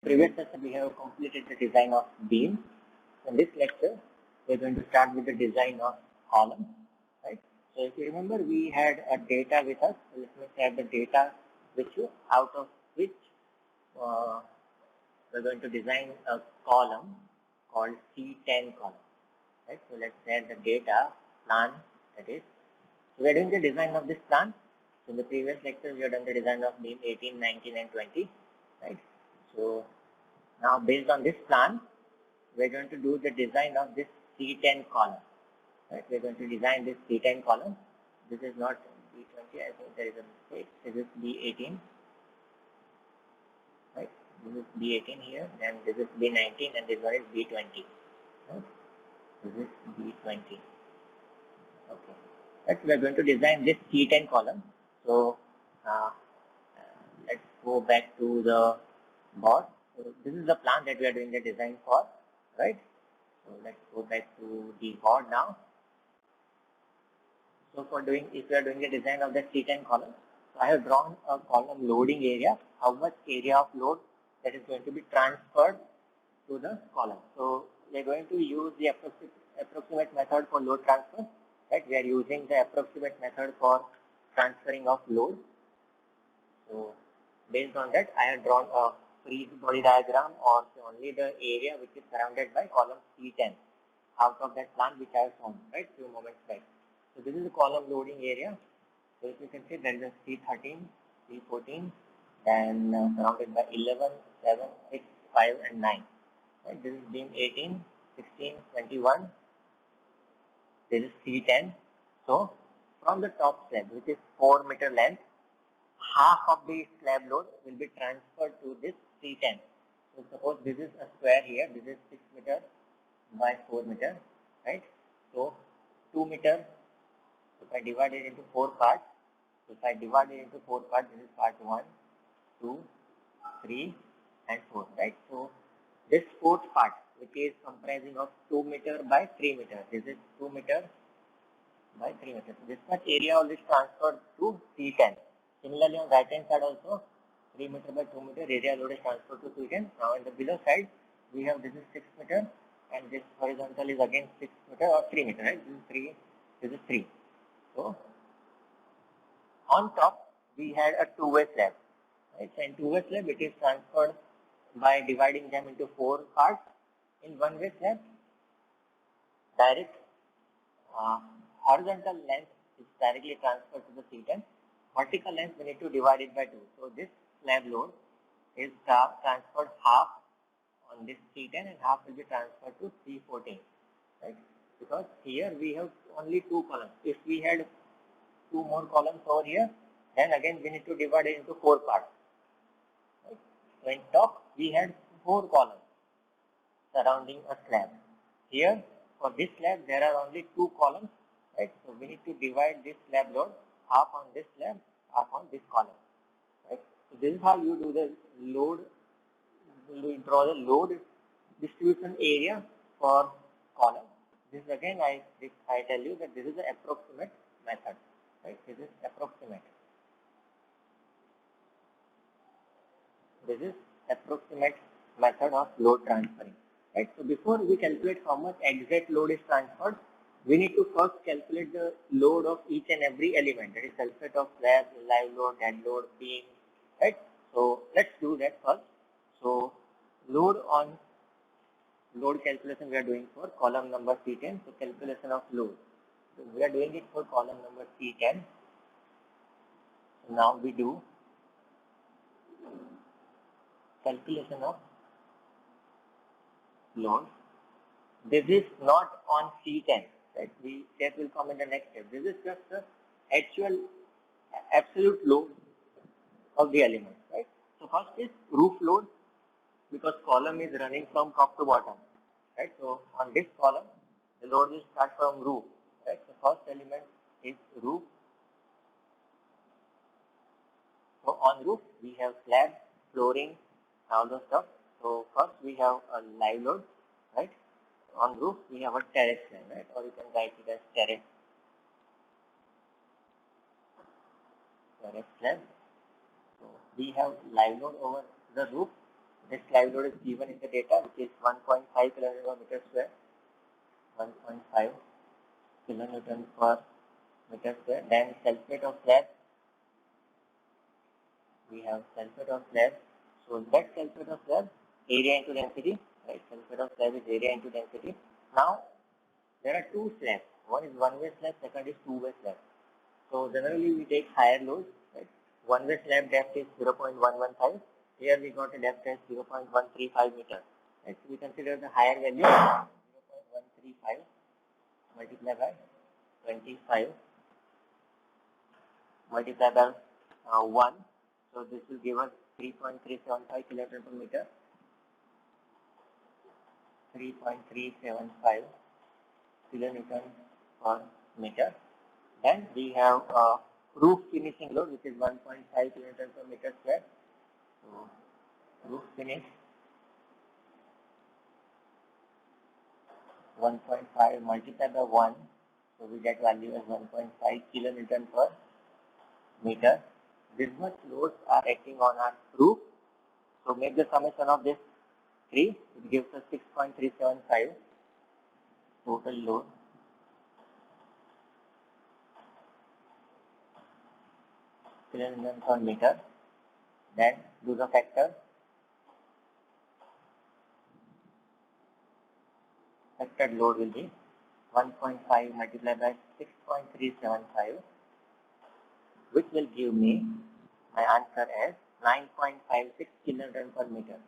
Previous session we have completed the design of beam. In this lecture, we are going to start with the design of column. Right. So if you remember, we had a data with us. So let me have the data with you, out of which we're going to design a column called C10 column. Right. So let's add the data plan, that is. So we are doing the design of this plan. So in the previous lecture, we have done the design of beam 18, 19, and 20. Right. So now based on this plan, we are going to do the design of this C10 column. Right. We are going to design this C10 column. This is not B20. I think there is a mistake. This is B18. Right. This is B18 here, and this is B19, and this one is B20. Right. This is B20. Okay. Right. We are going to design this C10 column. So let's go back to the board. So this is the plan that we are doing the design for, right? So let's go back to the board now. So for doing, if we are doing the design of the C10 column, so I have drawn a column loading area, how much area of load that is going to be transferred to the column. So we are going to use the approximate method for load transfer, right? We are using the approximate method for transferring of load. So based on that, I have drawn a free body diagram, or only the area which is surrounded by column C10 out of that plan which I have shown, right, few moments back. So this is the column loading area. So if you can see, there is a C13, C14, and surrounded by 11, 7, 6, 5, and 9. Right? This is beam 18, 16, 21. This is C10. So from the top slab, which is 4 meter length, half of the slab load will be transferred to this C10. So suppose this is a square here, this is 6 meter by 4 meter, right? So 2 meter, if I divide it into 4 parts, so if I divide it into 4 parts, this is part 1, 2, 3, and 4, right? So this fourth part, which is comprising of 2 meter by 3 meter, this is 2 meter by 3 meter. So this much area will be transferred to C10. Similarly, on right hand side also, 3 meter by 2 meter area load is transferred to C10. Now in the below side, we have this is 6 meter, and this horizontal is again 6 meter or 3 meter, right? This is 3, this is 3. So on top, we had a two-way slab, right? So in two-way slab, it is transferred by dividing them into 4 parts. In one-way slab, direct horizontal length is directly transferred to the C10. Vertical length, we need to divide it by 2. So this slab load is transferred half on this C10 and half will be transferred to C14, right? Because here we have only 2 columns. If we had 2 more columns over here, then again we need to divide it into 4 parts. Right? So in top, we had 4 columns surrounding a slab. Here, for this slab, there are only 2 columns, right? So we need to divide this slab load, half on this slab, half on this column, right? So this is how you do the load, you draw the load distribution area for column. This again, I tell you that this is the approximate method, right? This is approximate. This is approximate method of load transferring, right? So before we calculate how much exact load is transferred, we need to first calculate the load of each and every element, that is sulfate of slab, live load, dead load, beam, right? So let's do that first. So load calculation we are doing for column number C10. So calculation of load. So we are doing it for column number C10. So now we do calculation of load. This is not on C10. Right? That will come in the next step. This is just the actual absolute load of the element, right? So first is roof load, because column is running from top to bottom, right? So on this column, the load will start from roof, right? The first element is roof. So on roof, we have slab, flooring, all those stuff. So first we have a live load, right? On roof, we have a terrace slab, right? Or you can write it as terrace slab. So we have live load over the roof, This live load is given in the data, which is 1.5 kilonewton per meter square. 1.5 kilonewton per meter square. Then sulfate of slab. We have sulfate of slab. So that sulfate of slab, area into density, right? Sulfate of slab is area into density. Now there are two slabs. One is one-way slab, second is two-way slab. So generally we take higher loads, right? One-way slab depth is 0.115. Here we got a depth as 0.135 meter. Right? So we consider the higher value 0.135 multiplied by 25 multiplied by 1. So this will give us 3.375 kilonewton per meter. 3.375 kilonewton per meter. Then we have roof finishing load, which is 1.5 kilonewton per meter square. So roof finish 1.5 multiplied by 1. So we get value as 1.5 kilonewton per meter. This much loads are acting on our roof. So make the summation of this 3. It gives us 6.375 total load. Kilonewton per meter. Then do the factor. Factored load will be 1.5 multiplied by 6.375, which will give me my answer as 9.56 kilonewton per meter.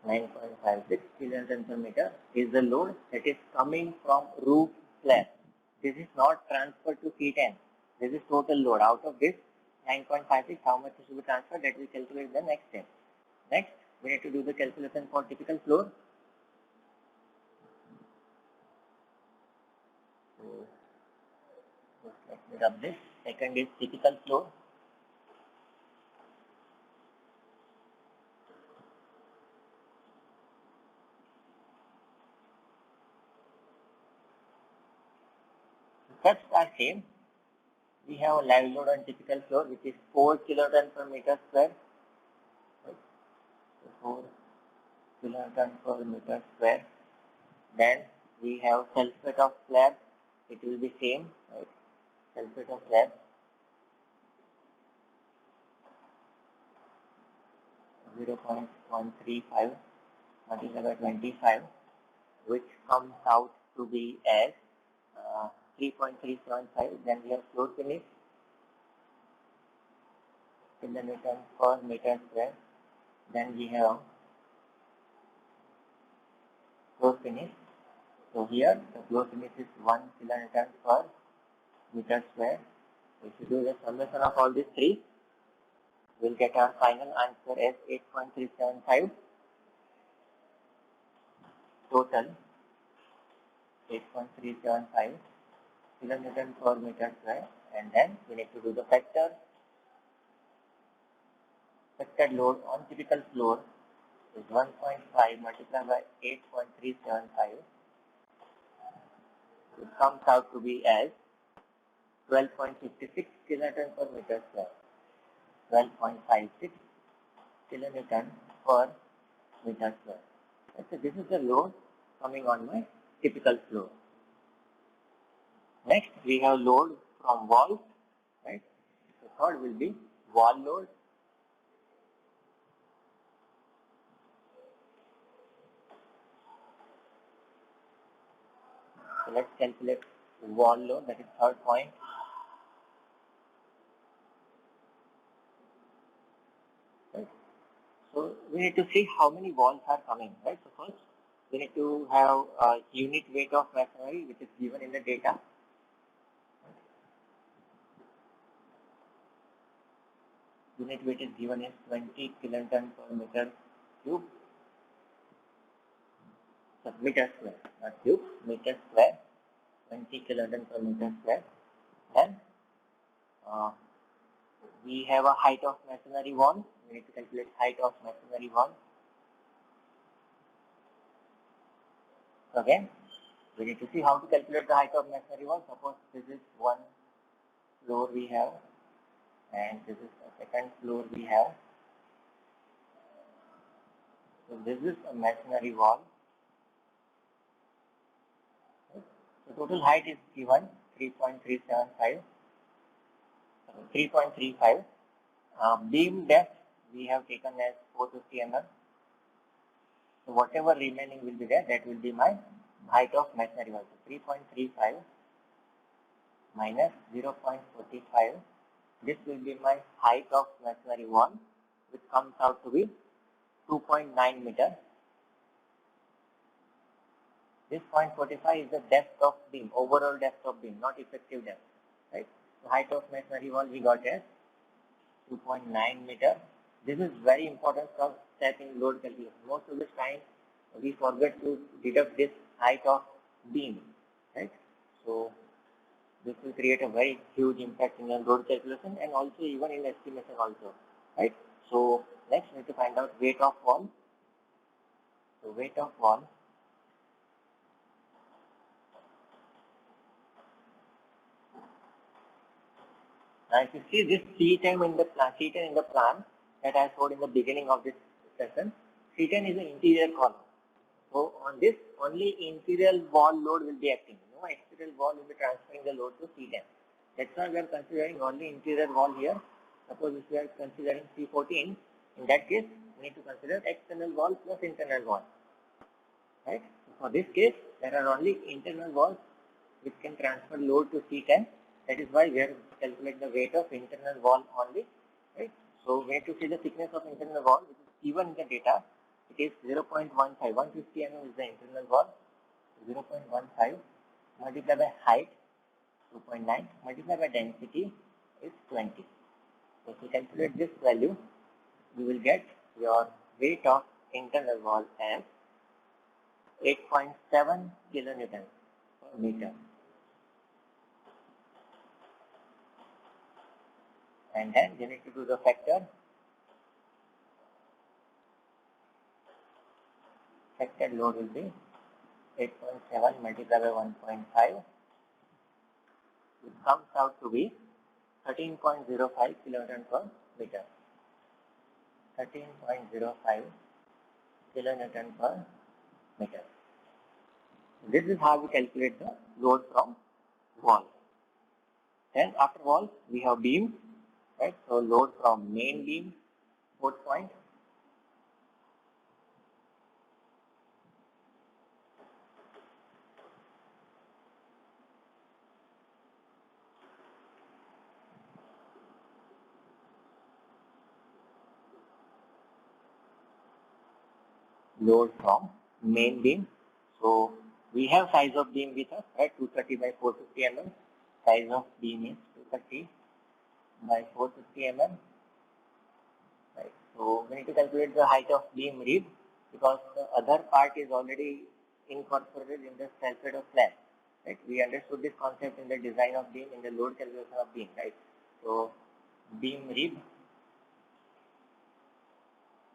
9.56 kilonewton per meter is the load that is coming from roof slab. This is not transferred to C10. This is total load. Out of this 9.56, how much should be transferred? That we calculate the next step. Next, we need to do the calculation for typical floor. So, let me rub this. Second is typical floor. Steps are same. We have a live load on typical floor, which is 4 kilonewton per meter square. Right? So 4 kilonewton per meter square. Then we have sulfate of slab. It will be same, right? Sulfate of slab. 0.135 multiplied by 25, which comes out to be as 3.375. Then we have floor finish, kilonewton per meter square. Then we have floor finish. So here the floor finish is 1 kilonewton per meter square. If you do the summation of all these three, we'll get our final answer as 8.375 total. 8.375 kilonewton per meter square, and then we need to do the factor. Factored load on typical floor is 1.5 multiplied by 8.375. It comes out to be as 12.56 kilonewton per meter square. 12.56 kilonewton per meter square. So this is the load coming on my typical floor. Next, we have load from walls, right? The third will be wall load. So let's calculate wall load, that is third point. Right? So we need to see how many walls are coming, right? So first, we need to have a unit weight of masonry, which is given in the data. Unit weight is given as 20 kilonewton per meter cube. So meter square, not cube, meter square, 20 kilonewton per meter square. Then we have a height of masonry wall. We need to calculate height of masonry wall. So again, we need to see how to calculate the height of masonry wall. Suppose this is one floor we have. and this is the second floor we have. So this is a masonry wall. The total height is given 3.375, 3.35. Beam depth we have taken as 450 mm. So whatever remaining will be there, that will be my height of masonry wall. So 3.35 minus 0.45. This will be my height of masonry wall, which comes out to be 2.9 meter. This 0.45 is the depth of beam, overall depth of beam, not effective depth, right? So height of masonry wall we got as 2.9 meter. This is very important for step in load calculation. Most of the time we forget to deduct this height of beam, right? So this will create a very huge impact in your load calculation and also even in estimation also, right? So next we need to find out weight of wall. So weight of wall. Now if you see this C10 in the plan that I showed in the beginning of this session, C10 is an interior column. So on this only interior wall load will be acting. No exterior wall will be transferring the load to C10. That's why we are considering only interior wall here. Suppose if we are considering C14, in that case we need to consider external wall plus internal wall. Right? So for this case, there are only internal walls which can transfer load to C10. That is why we have to calculate the weight of internal wall only. Right? So we need to see the thickness of internal wall, which is given in the data. It is 0.15. 150 mm is the internal wall. 0.15 multiplied by height 2.9 multiplied by density is 20. So if you calculate this value, you will get your weight of internal wall as 8.7 kilonewton per meter. And then you need to do the factor. Factor load will be 8.7 multiplied by 1.5, which comes out to be 13.05 kilonewton per meter. 13.05 kilonewton per meter. This is how we calculate the load from wall. Then after wall we have beams, right? So load from main beam, fourth point. Load from main beam. So we have size of beam with us, right? 230 by 450 mm. Size of beam is 230 by 450 mm. Right. So we need to calculate the height of beam rib because the other part is already incorporated in the self-head of slab. Right. We understood this concept in the design of beam, in the load calculation of beam. Right. So beam rib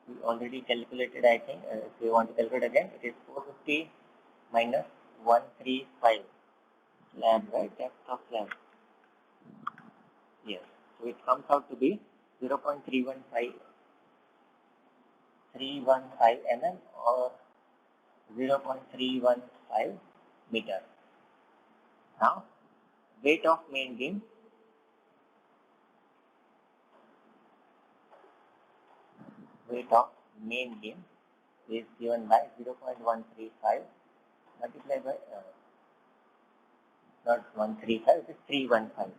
we already calculated, I think. If you want to calculate again, it is 450 minus 135 slab, right? Depth of slab. Yes. So it comes out to be 0.315 mm or 0.315 meter. Now, weight of main beam. Weight of main beam is given by 0.135 multiplied by not 135, it is 315.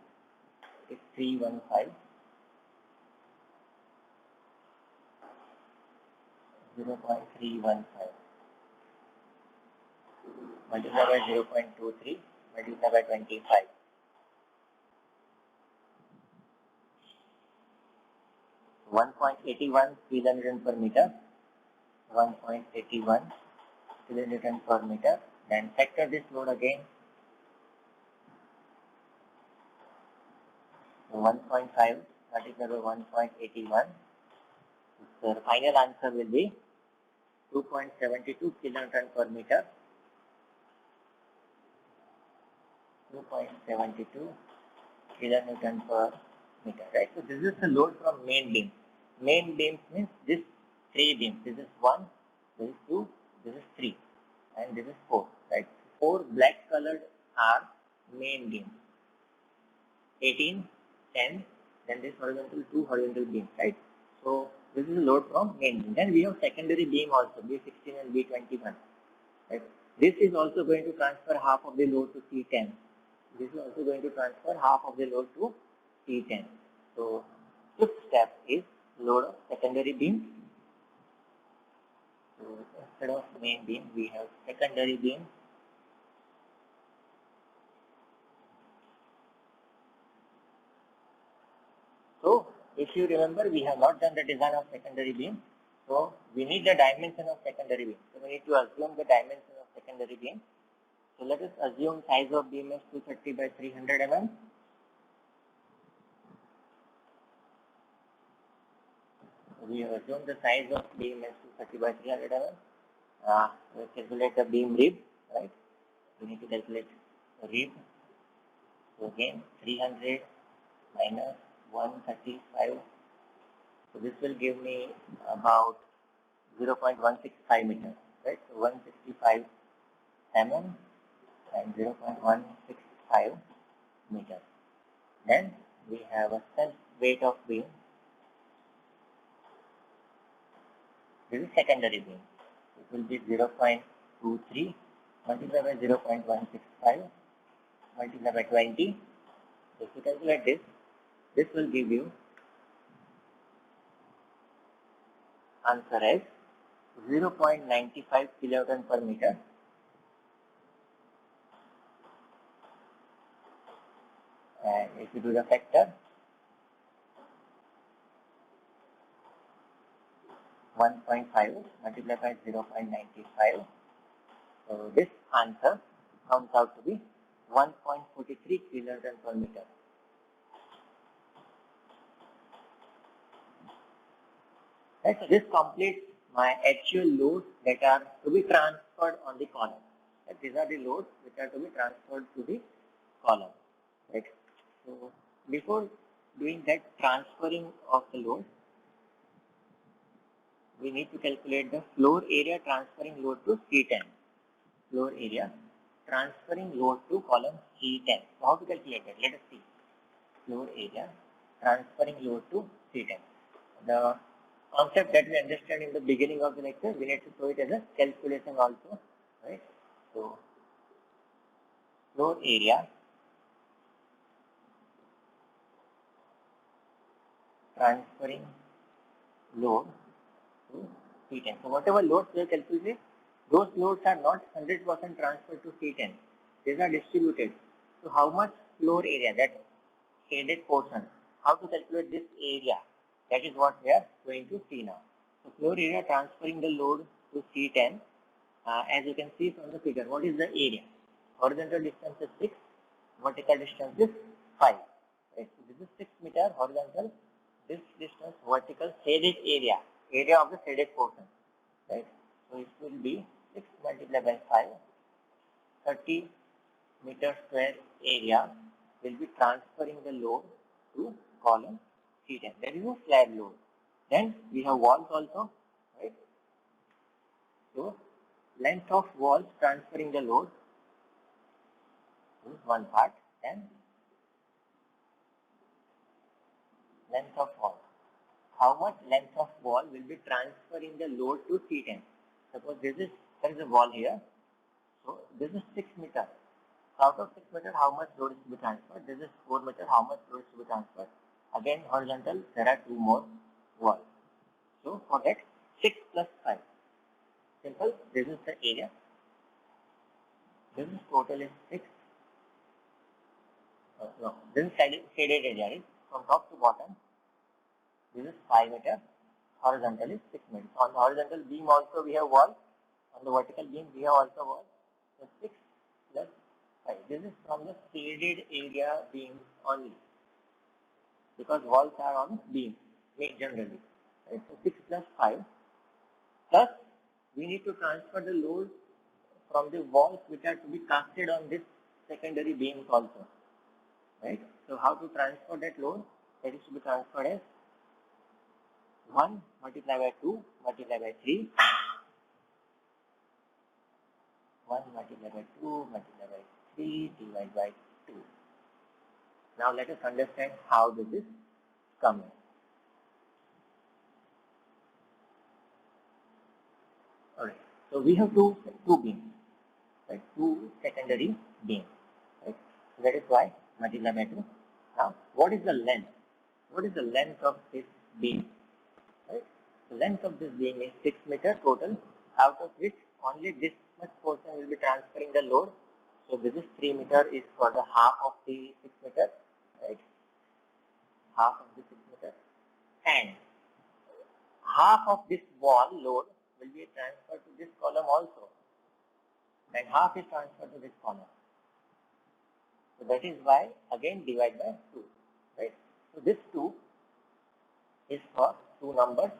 It is 315. 0.315 multiplied by 0.23 multiplied by 25. 1.81 kilonewton per meter. 1.81 kilonewton per meter. Then factor this load again. 1.5 multiplied by 1.81. So the final answer will be 2.72 kilonewton per meter. 2.72 kilonewton per meter, right? So this is the load from main beam. Main beams means this three beams. This is 1, this is 2, this is 3, and this is 4, right? 4 black colored are main beams. 18, 10, then this horizontal 2 horizontal beams, right? So this is the load from main beam. Then we have secondary beam also, B16 and B21, right? This is also going to transfer half of the load to C10. This is also going to transfer half of the load to C10. So fifth step is load of secondary beam. So instead of main beam, we have secondary beam. So if you remember, we have not done the design of secondary beam. So we need the dimension of secondary beam. So we need to assume the dimension of secondary beam. So let us assume size of beam is 230 by 300 mm. We assume the size of beam is 230 by 300 mm. We calculate the beam rib, right? We need to calculate the rib. So again, 300 minus 135. So this will give me about 0.165 meters, right? So 165 mm and 0.165 meters. Then we have a self weight of beam. This is secondary beam. It will be 0.23 multiplied by 0.165 multiplied by 20. If you calculate this, this will give you answer as 0.95 kiloton per meter. And if you do the factor, 1.5 multiplied by 0.95. So this answer comes out to be 1.43 kiloton per meter. Right, so this completes my actual loads that are to be transferred on the column. Right, these are the loads which are to be transferred to the column. Right. So before doing that transferring of the load, we need to calculate the floor area transferring load to C10. Floor area transferring load to column C10. So how to calculate it? Let us see. Floor area transferring load to C10. The concept that we understand in the beginning of the lecture, we need to show it as a calculation also, right? So floor area transferring load to C10. So whatever loads we have calculated, those loads are not 100% transferred to C10. These are distributed. So how much floor area, that shaded portion, how to calculate this area? That is what we are going to see now. So floor area transferring the load to C10. As you can see from the figure, what is the area? Horizontal distance is 6, vertical distance is 5. Right? So this is 6 meter horizontal. This distance vertical shaded area of the shaded portion. Right? So it will be 6 multiplied by 5, 30 meter square area will be transferring the load to column C10. That is a slab load. Then we have walls also, right? So length of walls transferring the load is one part. Then length of wall. How much length of wall will be transferring the load to C10? Suppose there is a wall here. So this is 6 meter. Out of 6 meter, how much load is to be transferred? This is 4 meter. How much load is to be transferred? Again, horizontal, there are 2 more walls. So for that, 6 plus 5. Simple. This is the area. This is total is 6. No, this is shaded area, right? From top to bottom. This is 5 meter. Horizontal is 6 meters. On the horizontal beam also we have wall. On the vertical beam we have also wall. So 6 plus 5. This is from the shaded area beam only. Because walls are on beam generally. Right? So 6 plus 5. Plus we need to transfer the load from the walls which are to be casted on this secondary beams also. Right? So how to transfer that load? that is to be transferred as 1 multiplied by 2 multiplied by 3, 1 multiplied by 2 multiplied by 3 divided by 2. Now let us understand how this is coming. Alright, so we have two beams, right? Two secondary beams, right? So that is why multiply by 2. Now, what is the length? What is the length of this beam? Right? The length of this beam is 6 meters total, out of which only this much portion will be transferring the load. So this is 3 meters is for the half of the 6 meters, right? Half of the 6 meters, and half of this wall load will be transferred to this column also, and half is transferred to this column. So that is why again divide by 2, right? So this 2 is for two number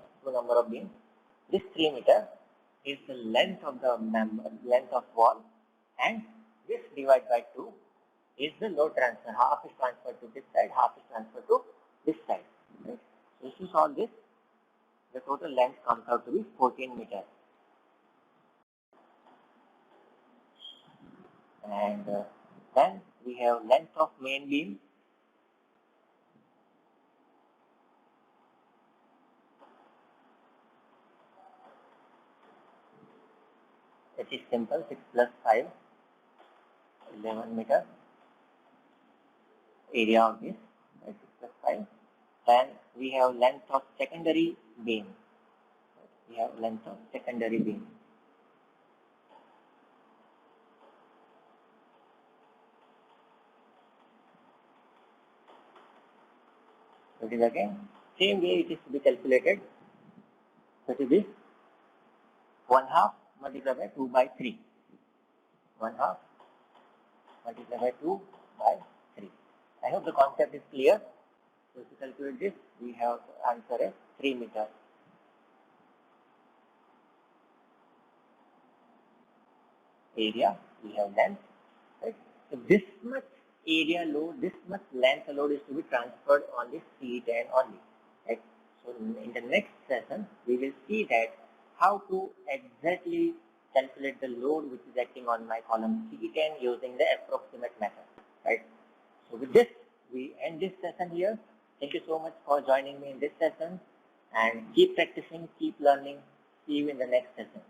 of beams. This 3 meters is the length of the member, length of wall, and this divided by 2 is the load transfer. Half is transferred to this side, half is transferred to this side. Right? So if you solve this, the total length comes out to be 14 meters. And then we have length of main beam. It is simple, 6 plus 5, 11 meters. Area of this, right, 6 plus 5. Then we have length of secondary beam. We have length of secondary beam. So it is again same way it is to be calculated. So it is 1/2 multiplied by 2 by 3. 1/2 multiplied by 2 by 3. I hope the concept is clear. So to calculate this, we have to answer as 3 meters. Area, we have length, right? So this much area load, this much length load is to be transferred on the C10 only, right? So in the next session, we will see that how to exactly calculate the load which is acting on my column C10 using the approximate method, right? So with this, we end this session here. Thank you so much for joining me in this session, and keep practicing, keep learning. See you in the next session.